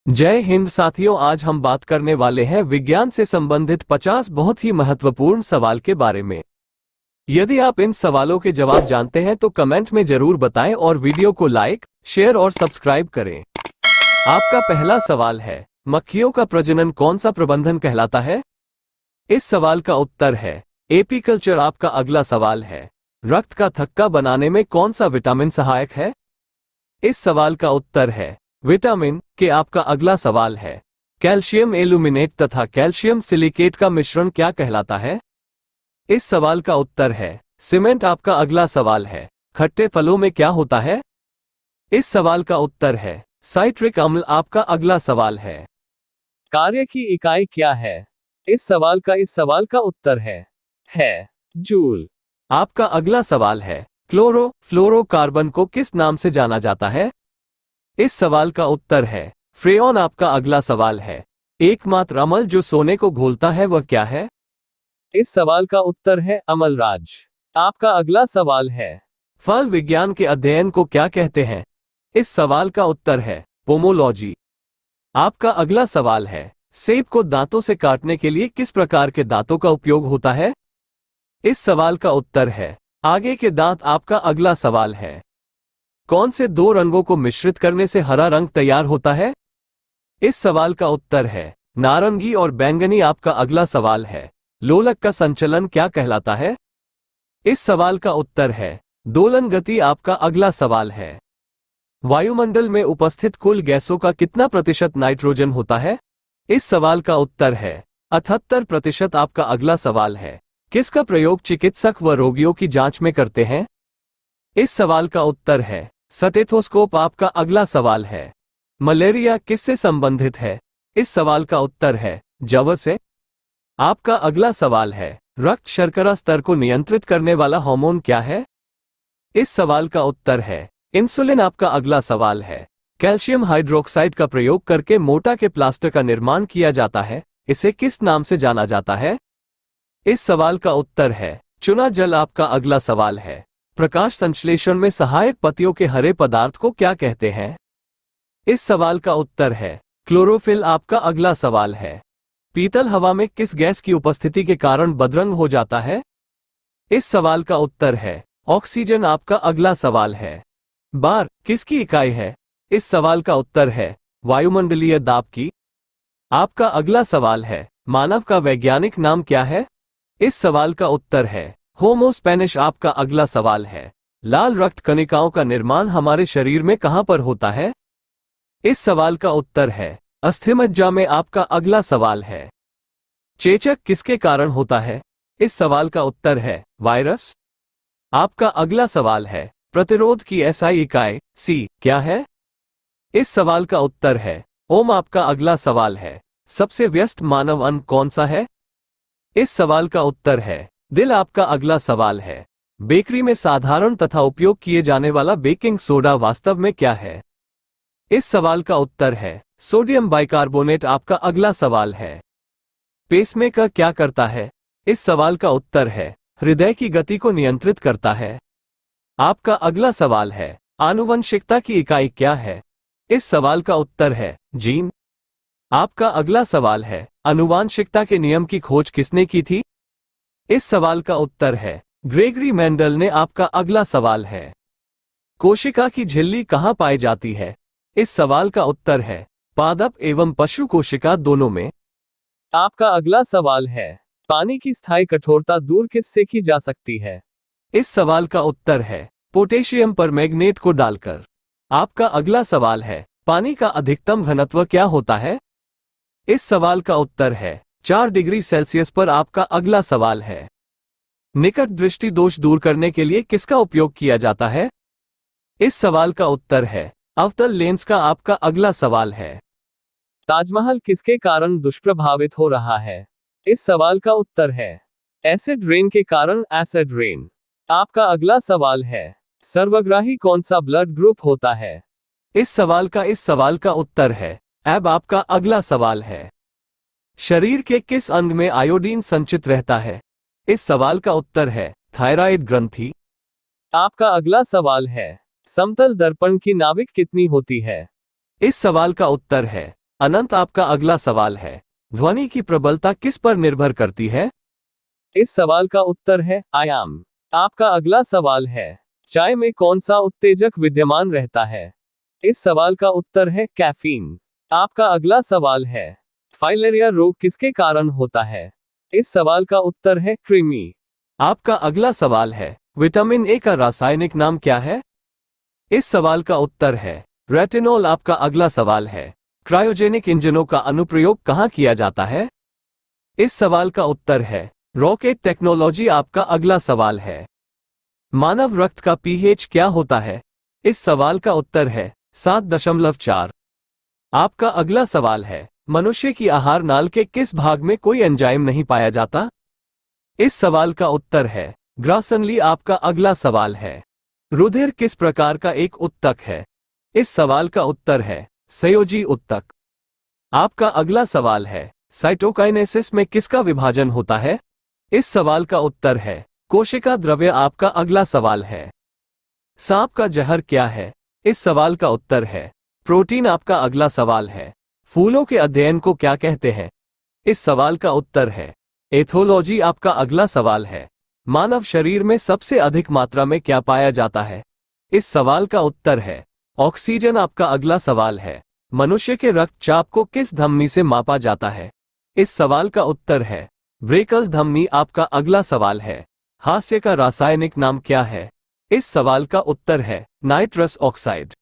जय हिंद साथियों, आज हम बात करने वाले हैं विज्ञान से संबंधित 50 बहुत ही महत्वपूर्ण सवाल के बारे में। यदि आप इन सवालों के जवाब जानते हैं तो कमेंट में जरूर बताएं और वीडियो को लाइक, शेयर और सब्सक्राइब करें। आपका पहला सवाल है, मक्खियों का प्रजनन कौन सा प्रबंधन कहलाता है? इस सवाल का उत्तर है एपीकल्चर। आपका अगला सवाल है, रक्त का थक्का बनाने में कौन सा विटामिन सहायक है? इस सवाल का उत्तर है विटामिन के। आपका अगला सवाल है, कैल्शियम एल्यूमिनेट तथा कैल्शियम सिलिकेट का मिश्रण क्या कहलाता है? इस सवाल का उत्तर है सीमेंट। आपका अगला सवाल है, खट्टे फलों में क्या होता है? इस सवाल का उत्तर है साइट्रिक अम्ल। आपका अगला सवाल है, कार्य की इकाई क्या है? इस सवाल का उत्तर है जूल। आपका अगला सवाल है, क्लोरोफ्लोरोकार्बन को किस नाम से जाना जाता है? इस सवाल का उत्तर है फ्रेयॉन। आपका अगला सवाल है, एकमात्र अम्ल जो सोने को घोलता है वह क्या है? इस सवाल का उत्तर है अम्लराज। आपका अगला सवाल है, फल विज्ञान के अध्ययन को क्या कहते हैं? इस सवाल का उत्तर है पोमोलॉजी। आपका अगला सवाल है, सेब को दांतों से काटने के लिए किस प्रकार के दांतों का उपयोग होता है? इस सवाल का उत्तर है आगे के दांत। आपका अगला सवाल है, कौन से दो रंगों को मिश्रित करने से हरा रंग तैयार होता है? इस सवाल का उत्तर है नारंगी और बैंगनी। आपका अगला सवाल है, लोलक का संचलन क्या कहलाता है? इस सवाल का उत्तर है दोलन गति। आपका अगला सवाल है, वायुमंडल में उपस्थित कुल गैसों का कितना प्रतिशत नाइट्रोजन होता है? इस सवाल का उत्तर है 78%। आपका अगला सवाल है, किसका प्रयोग चिकित्सक व रोगियों की जांच में करते हैं? इस सवाल का उत्तर है स्टेथोस्कोप। आपका अगला सवाल है, मलेरिया किससे संबंधित है? इस सवाल का उत्तर है जवर से। आपका अगला सवाल है, रक्त शर्करा स्तर को नियंत्रित करने वाला हार्मोन क्या है? इस सवाल का उत्तर है इंसुलिन। आपका अगला सवाल है, कैल्शियम हाइड्रोक्साइड का प्रयोग करके मोटा के प्लास्टर का निर्माण किया जाता है, इसे किस नाम से जाना जाता है? इस सवाल का उत्तर है चुना जल। आपका अगला सवाल है, प्रकाश संश्लेषण में सहायक पत्तियों के हरे पदार्थ को क्या कहते हैं? इस सवाल का उत्तर है क्लोरोफिल। आपका अगला सवाल है, पीतल हवा में किस गैस की उपस्थिति के कारण बदरंग हो जाता है? इस सवाल का उत्तर है ऑक्सीजन। आपका अगला सवाल है, बार किसकी इकाई है? इस सवाल का उत्तर है वायुमंडलीय दाब की। आपका अगला सवाल है, मानव का वैज्ञानिक नाम क्या है? इस सवाल का उत्तर है होमो स्पेनिश। आपका अगला सवाल है, लाल रक्त कणिकाओं का निर्माण हमारे शरीर में कहां पर होता है? इस सवाल का उत्तर है अस्थिमज्जा में। आपका अगला सवाल है, चेचक किसके कारण होता है? इस सवाल का उत्तर है वायरस। आपका अगला सवाल है, प्रतिरोध की एसआई इकाई सी क्या है? इस सवाल का उत्तर है ओम। आपका अगला सवाल है, सबसे व्यस्त मानव अंग कौन सा है? इस सवाल का उत्तर है दिल। आपका अगला सवाल है, बेकरी में साधारण तथा उपयोग किए जाने वाला बेकिंग सोडा वास्तव में क्या है? इस सवाल का उत्तर है सोडियम बाइकार्बोनेट। आपका अगला सवाल है, पेसमेकर क्या करता है? इस सवाल का उत्तर है हृदय की गति को नियंत्रित करता है। आपका अगला सवाल है, आनुवंशिकता की इकाई क्या है? इस सवाल का उत्तर है जीन। आपका अगला सवाल है, आनुवांशिकता के नियम की खोज किसने की थी? इस सवाल का उत्तर है ग्रेगरी मेंडल ने। आपका अगला सवाल है, कोशिका की झिल्ली कहां पाई जाती है? इस सवाल का उत्तर है पादप एवं पशु कोशिका दोनों में। आपका अगला सवाल है, पानी की स्थायी कठोरता दूर किससे की जा सकती है? इस सवाल का उत्तर है पोटेशियम परमैंगनेट को डालकर। आपका अगला सवाल है, पानी का अधिकतम घनत्व क्या होता है? इस सवाल का उत्तर है 4 डिग्री सेल्सियस पर। आपका अगला सवाल है, निकट दृष्टि दोष दूर करने के लिए किसका उपयोग किया जाता है? इस सवाल का उत्तर है अवतल लेंस का। आपका अगला सवाल है, ताजमहल किसके कारण दुष्प्रभावित हो रहा है? इस सवाल का उत्तर है एसिड रेन के कारण, एसिड रेन। आपका अगला सवाल है, सर्वग्राही कौन सा ब्लड ग्रुप होता है? इस सवाल का उत्तर है एब। आपका अगला सवाल है, शरीर के किस अंग में आयोडीन संचित रहता है? इस सवाल का उत्तर है थायराइड ग्रंथि। आपका अगला सवाल है, समतल दर्पण की नाविक कितनी होती है? इस सवाल का उत्तर है अनंत आपका अगला सवाल है, ध्वनि की प्रबलता किस पर निर्भर करती है? इस सवाल का उत्तर है आयाम। आपका अगला सवाल है, चाय में कौन सा उत्तेजक विद्यमान रहता है? इस सवाल का उत्तर है कैफीन। आपका अगला सवाल है, फाइलेरिया रोग किसके कारण होता है? इस सवाल का उत्तर है कृमि। आपका अगला सवाल है, विटामिन ए का रासायनिक नाम क्या है? इस सवाल का उत्तर है रेटिनॉल। आपका अगला सवाल है, क्रायोजेनिक इंजनों का अनुप्रयोग कहाँ किया जाता है? इस सवाल का उत्तर है रॉकेट टेक्नोलॉजी। आपका अगला सवाल है, मानव रक्त का पीएच क्या होता है? इस सवाल का उत्तर है 7.4। आपका अगला सवाल है, मनुष्य की आहार नाल के किस भाग में कोई एंजाइम नहीं पाया जाता? इस सवाल का उत्तर है ग्रासनली। आपका अगला सवाल है, रुधिर किस प्रकार का एक उत्तक है? इस सवाल का उत्तर है संयोजी उत्तक। आपका अगला सवाल है, साइटोकाइनेसिस में किसका विभाजन होता है? इस सवाल का उत्तर है कोशिका द्रव्य। आपका अगला सवाल है, सांप का जहर क्या है? इस सवाल का उत्तर है प्रोटीन। आपका अगला सवाल है, फूलों के अध्ययन को क्या कहते हैं? इस सवाल का उत्तर है एथोलॉजी। आपका अगला सवाल है, मानव शरीर में सबसे अधिक मात्रा में क्या पाया जाता है? इस सवाल का उत्तर है ऑक्सीजन। आपका अगला सवाल है, मनुष्य के रक्तचाप को किस धमनी से मापा जाता है? इस सवाल का उत्तर है ब्रेकल धमनी। आपका अगला सवाल है, हास्य का रासायनिक नाम क्या है? इस सवाल का उत्तर है नाइट्रस ऑक्साइड।